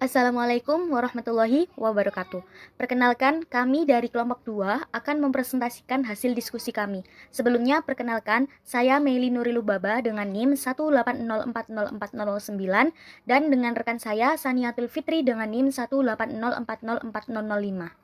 Assalamualaikum warahmatullahi wabarakatuh. Perkenalkan, kami dari kelompok 2 akan mempresentasikan hasil diskusi kami. Sebelumnya, perkenalkan, saya Meili Nurilubaba dengan NIM 180404049 dan dengan rekan saya Saniatul Fitri dengan NIM 180404005.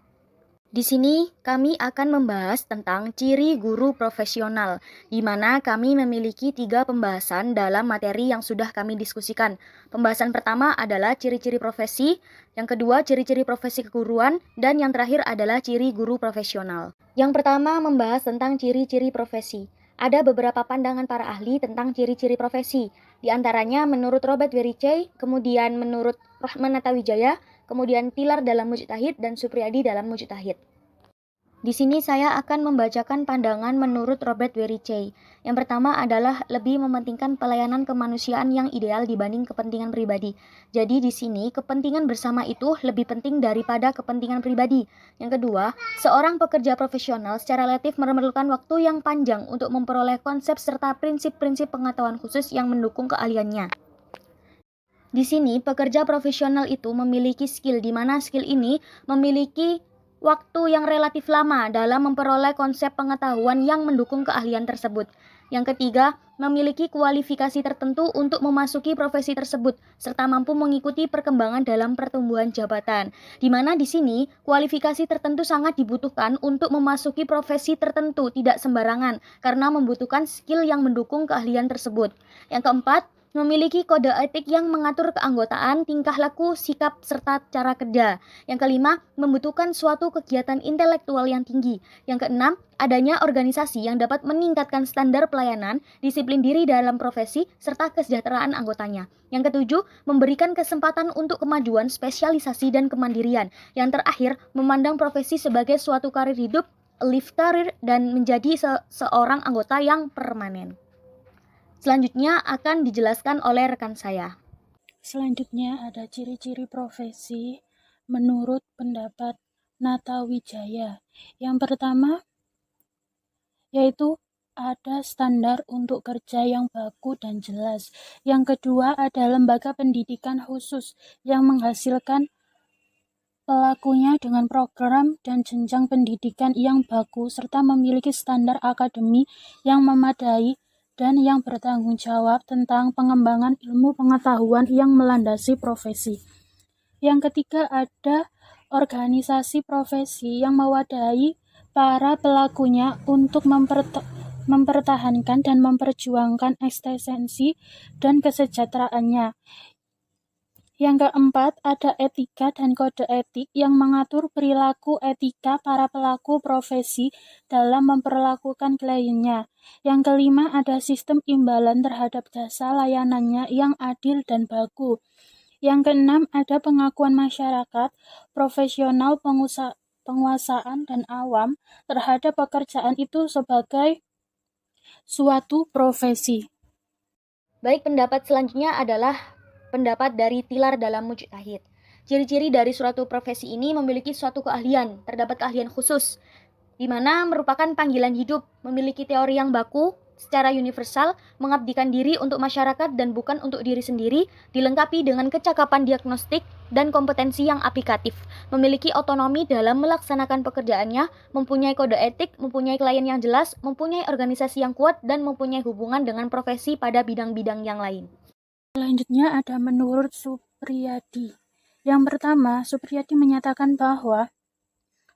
Di sini kami akan membahas tentang ciri guru profesional, di mana kami memiliki 3 pembahasan dalam materi yang sudah kami diskusikan. Pembahasan pertama adalah ciri-ciri profesi, yang kedua ciri-ciri profesi keguruan, dan yang terakhir adalah ciri guru profesional. Yang pertama membahas tentang ciri-ciri profesi. Ada beberapa pandangan para ahli tentang ciri-ciri profesi. Di antaranya menurut Robert Wericey, kemudian menurut Rahman Natawijaya, kemudian Tilar dalam Mujtahid dan Supriyadi dalam Mujtahid. Di sini saya akan membacakan pandangan menurut Robert Wericey. Yang pertama adalah lebih mementingkan pelayanan kemanusiaan yang ideal dibanding kepentingan pribadi. Jadi di sini kepentingan bersama itu lebih penting daripada kepentingan pribadi. Yang kedua, seorang pekerja profesional secara relatif memerlukan waktu yang panjang untuk memperoleh konsep serta prinsip-prinsip pengetahuan khusus yang mendukung keahliannya. Di sini pekerja profesional itu memiliki skill, di mana skill ini memiliki waktu yang relatif lama dalam memperoleh konsep pengetahuan yang mendukung keahlian tersebut. Yang ketiga, memiliki kualifikasi tertentu untuk memasuki profesi tersebut, serta mampu mengikuti perkembangan dalam pertumbuhan jabatan. Di mana di sini, kualifikasi tertentu sangat dibutuhkan untuk memasuki profesi tertentu, tidak sembarangan, karena membutuhkan skill yang mendukung keahlian tersebut. Yang keempat, memiliki kode etik yang mengatur keanggotaan, tingkah laku, sikap, serta cara kerja. Yang kelima, membutuhkan suatu kegiatan intelektual yang tinggi. Yang keenam, adanya organisasi yang dapat meningkatkan standar pelayanan, disiplin diri dalam profesi, serta kesejahteraan anggotanya. Yang ketujuh, memberikan kesempatan untuk kemajuan, spesialisasi, dan kemandirian. Yang terakhir, memandang profesi sebagai suatu karir hidup, life career, dan menjadi seorang anggota yang permanen. Selanjutnya akan dijelaskan oleh rekan saya. Selanjutnya ada ciri-ciri profesi menurut pendapat Natawijaya. Yang pertama yaitu ada standar untuk kerja yang baku dan jelas. Yang kedua ada lembaga pendidikan khusus yang menghasilkan pelakunya dengan program dan jenjang pendidikan yang bagus serta memiliki standar akademi yang memadai dan yang bertanggung jawab tentang pengembangan ilmu pengetahuan yang melandasi profesi. Yang ketiga ada organisasi profesi yang mewadahi para pelakunya untuk mempertahankan dan memperjuangkan eksistensi dan kesejahteraannya. Yang keempat, ada etika dan kode etik yang mengatur perilaku etika para pelaku profesi dalam memperlakukan kliennya. Yang kelima, ada sistem imbalan terhadap jasa layanannya yang adil dan baku. Yang keenam, ada pengakuan masyarakat, profesional, penguasaan, dan awam terhadap pekerjaan itu sebagai suatu profesi. Baik, pendapat selanjutnya adalah pendapat dari Tilar dalam Mujtahid. Ciri-ciri dari suatu profesi ini memiliki suatu keahlian, terdapat keahlian khusus, di mana merupakan panggilan hidup, memiliki teori yang baku, secara universal, mengabdikan diri untuk masyarakat dan bukan untuk diri sendiri, dilengkapi dengan kecakapan diagnostik dan kompetensi yang aplikatif, memiliki otonomi dalam melaksanakan pekerjaannya, mempunyai kode etik, mempunyai klien yang jelas, mempunyai organisasi yang kuat, dan mempunyai hubungan dengan profesi pada bidang-bidang yang lain. Selanjutnya ada menurut Supriyadi. Yang pertama, Supriyadi menyatakan bahwa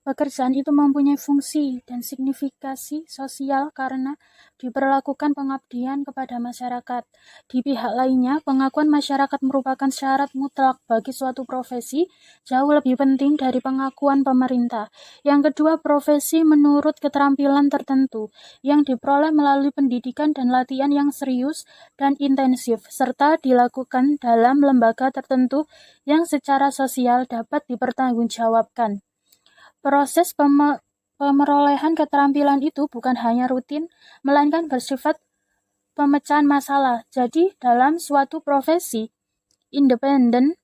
pekerjaan itu mempunyai fungsi dan signifikasi sosial karena diperlakukan pengabdian kepada masyarakat. Di pihak lainnya, pengakuan masyarakat merupakan syarat mutlak bagi suatu profesi, jauh lebih penting dari pengakuan pemerintah. Yang kedua, profesi menurut keterampilan tertentu yang diperoleh melalui pendidikan dan latihan yang serius dan intensif, serta dilakukan dalam lembaga tertentu yang secara sosial dapat dipertanggungjawabkan. Proses pemerolehan keterampilan itu bukan hanya rutin, melainkan bersifat pemecahan masalah. Jadi, dalam suatu profesi, independen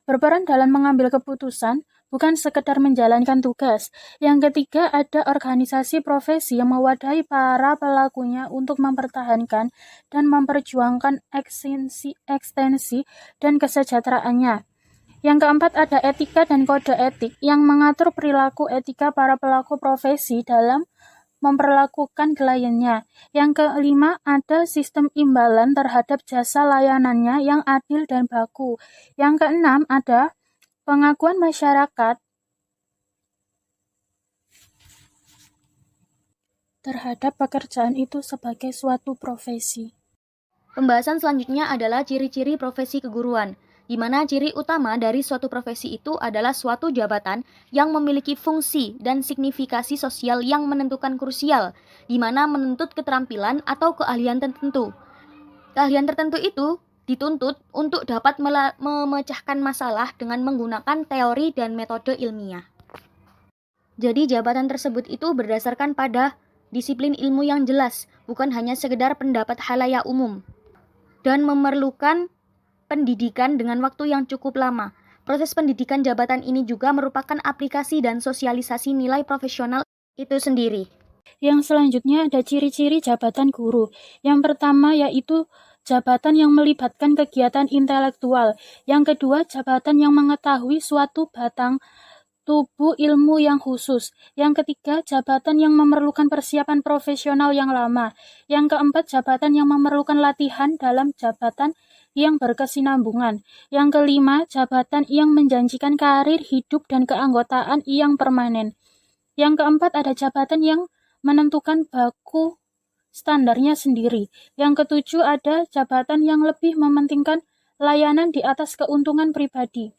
berperan dalam mengambil keputusan, bukan sekedar menjalankan tugas. Yang ketiga, ada organisasi profesi yang mewadahi para pelakunya untuk mempertahankan dan memperjuangkan ekstensi dan kesejahteraannya. Yang keempat ada etika dan kode etik yang mengatur perilaku etika para pelaku profesi dalam memperlakukan kliennya. Yang kelima ada sistem imbalan terhadap jasa layanannya yang adil dan baku. Yang keenam ada pengakuan masyarakat terhadap pekerjaan itu sebagai suatu profesi. Pembahasan selanjutnya adalah ciri-ciri profesi keguruan, di mana ciri utama dari suatu profesi itu adalah suatu jabatan yang memiliki fungsi dan signifikasi sosial yang menentukan krusial, di mana menuntut keterampilan atau keahlian tertentu. Keahlian tertentu itu dituntut untuk dapat memecahkan masalah dengan menggunakan teori dan metode ilmiah. Jadi jabatan tersebut itu berdasarkan pada disiplin ilmu yang jelas, bukan hanya sekedar pendapat khalayak umum, dan memerlukan pendidikan dengan waktu yang cukup lama. Proses pendidikan jabatan ini juga merupakan aplikasi dan sosialisasi nilai profesional itu sendiri. Yang selanjutnya ada ciri-ciri jabatan guru. Yang pertama yaitu jabatan yang melibatkan kegiatan intelektual. Yang kedua, jabatan yang mengetahui suatu batang tubuh ilmu yang khusus. Yang ketiga, jabatan yang memerlukan persiapan profesional yang lama. Yang keempat, jabatan yang memerlukan latihan dalam jabatan yang berkesinambungan. Yang kelima, jabatan yang menjanjikan karir hidup dan keanggotaan yang permanen. Yang keempat, ada jabatan yang menentukan baku standarnya sendiri. Yang ketujuh, ada jabatan yang lebih mementingkan layanan di atas keuntungan pribadi.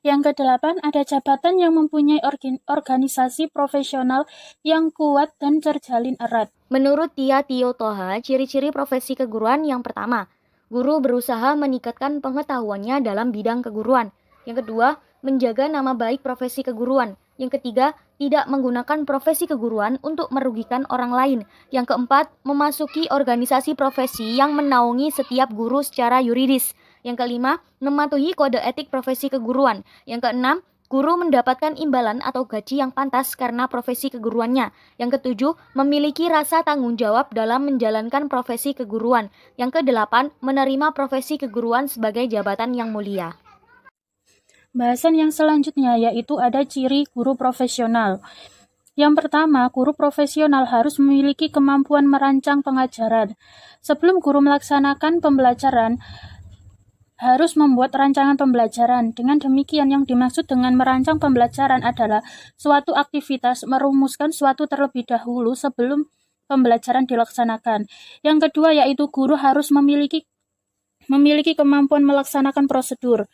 Yang kedelapan, ada jabatan yang mempunyai organisasi profesional yang kuat dan terjalin erat. Menurut Tia Tio Toha, ciri-ciri profesi keguruan yang pertama, guru berusaha meningkatkan pengetahuannya dalam bidang keguruan. Yang kedua, menjaga nama baik profesi keguruan. Yang ketiga, tidak menggunakan profesi keguruan untuk merugikan orang lain. Yang keempat, memasuki organisasi profesi yang menaungi setiap guru secara yuridis. Yang kelima, mematuhi kode etik profesi keguruan. Yang keenam, guru mendapatkan imbalan atau gaji yang pantas karena profesi keguruannya. Yang ketujuh, memiliki rasa tanggung jawab dalam menjalankan profesi keguruan. Yang kedelapan, menerima profesi keguruan sebagai jabatan yang mulia. Bahasan yang selanjutnya yaitu ada ciri guru profesional. Yang pertama, guru profesional harus memiliki kemampuan merancang pengajaran. Sebelum guru melaksanakan pembelajaran, harus membuat rancangan pembelajaran. Dengan demikian, yang dimaksud dengan merancang pembelajaran adalah suatu aktivitas merumuskan suatu terlebih dahulu sebelum pembelajaran dilaksanakan. Yang kedua, yaitu guru harus memiliki kemampuan melaksanakan prosedur,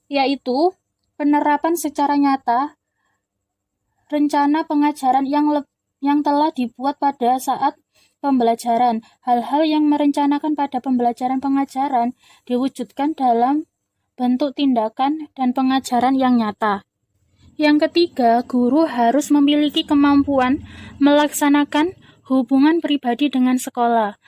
yaitu penerapan secara nyata rencana pengajaran yang telah dibuat pada saat pembelajaran. Hal-hal yang merencanakan pada pembelajaran pengajaran diwujudkan dalam bentuk tindakan dan pengajaran yang nyata. Yang ketiga, guru harus memiliki kemampuan melaksanakan hubungan pribadi dengan sekolah.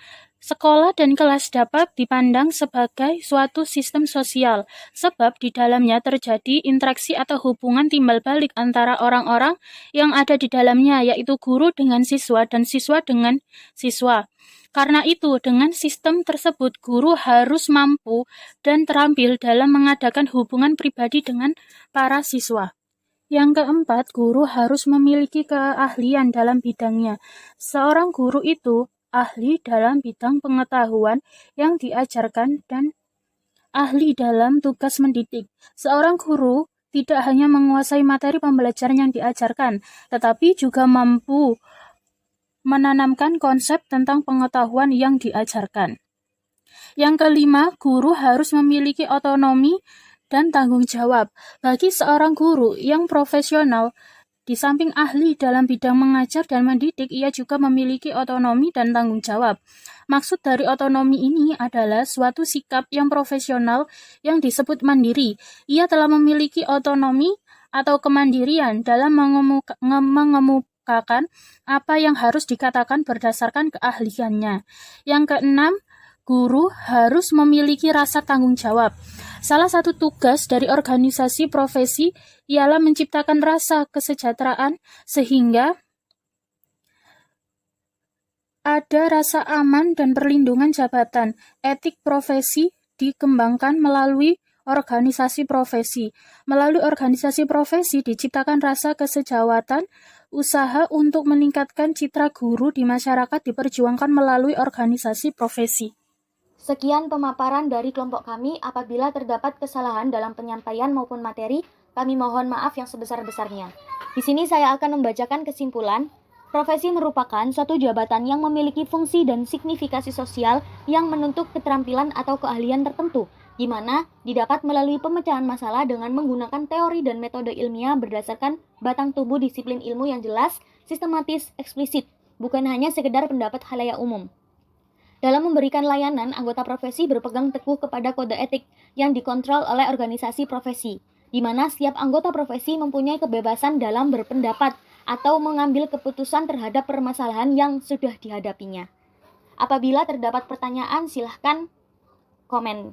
Sekolah dan kelas dapat dipandang sebagai suatu sistem sosial, sebab di dalamnya terjadi interaksi atau hubungan timbal balik antara orang-orang yang ada di dalamnya, yaitu guru dengan siswa dan siswa dengan siswa. Karena itu, dengan sistem tersebut, guru harus mampu dan terampil dalam mengadakan hubungan pribadi dengan para siswa. Yang keempat, guru harus memiliki keahlian dalam bidangnya. Seorang guru itu ahli dalam bidang pengetahuan yang diajarkan dan ahli dalam tugas mendidik. Seorang guru tidak hanya menguasai materi pembelajaran yang diajarkan, tetapi juga mampu menanamkan konsep tentang pengetahuan yang diajarkan. Yang kelima, guru harus memiliki otonomi dan tanggung jawab. Bagi seorang guru yang profesional, di samping ahli dalam bidang mengajar dan mendidik, ia juga memiliki otonomi dan tanggung jawab. Maksud dari otonomi ini adalah suatu sikap yang profesional yang disebut mandiri. Ia telah memiliki otonomi atau kemandirian dalam mengemukakan apa yang harus dikatakan berdasarkan keahliannya. Yang keenam, guru harus memiliki rasa tanggung jawab. Salah satu tugas dari organisasi profesi ialah menciptakan rasa kesejahteraan sehingga ada rasa aman dan perlindungan jabatan. Etik profesi dikembangkan melalui organisasi profesi. Melalui organisasi profesi diciptakan rasa kesejawatan, usaha untuk meningkatkan citra guru di masyarakat diperjuangkan melalui organisasi profesi. Sekian pemaparan dari kelompok kami. Apabila terdapat kesalahan dalam penyampaian maupun materi, kami mohon maaf yang sebesar-besarnya. Di sini saya akan membacakan kesimpulan. Profesi merupakan suatu jabatan yang memiliki fungsi dan signifikasi sosial yang menuntut keterampilan atau keahlian tertentu, di mana didapat melalui pemecahan masalah dengan menggunakan teori dan metode ilmiah berdasarkan batang tubuh disiplin ilmu yang jelas, sistematis, eksplisit, bukan hanya sekedar pendapat khalayak umum. Dalam memberikan layanan, anggota profesi berpegang teguh kepada kode etik yang dikontrol oleh organisasi profesi, di mana setiap anggota profesi mempunyai kebebasan dalam berpendapat atau mengambil keputusan terhadap permasalahan yang sudah dihadapinya. Apabila terdapat pertanyaan, silahkan komen.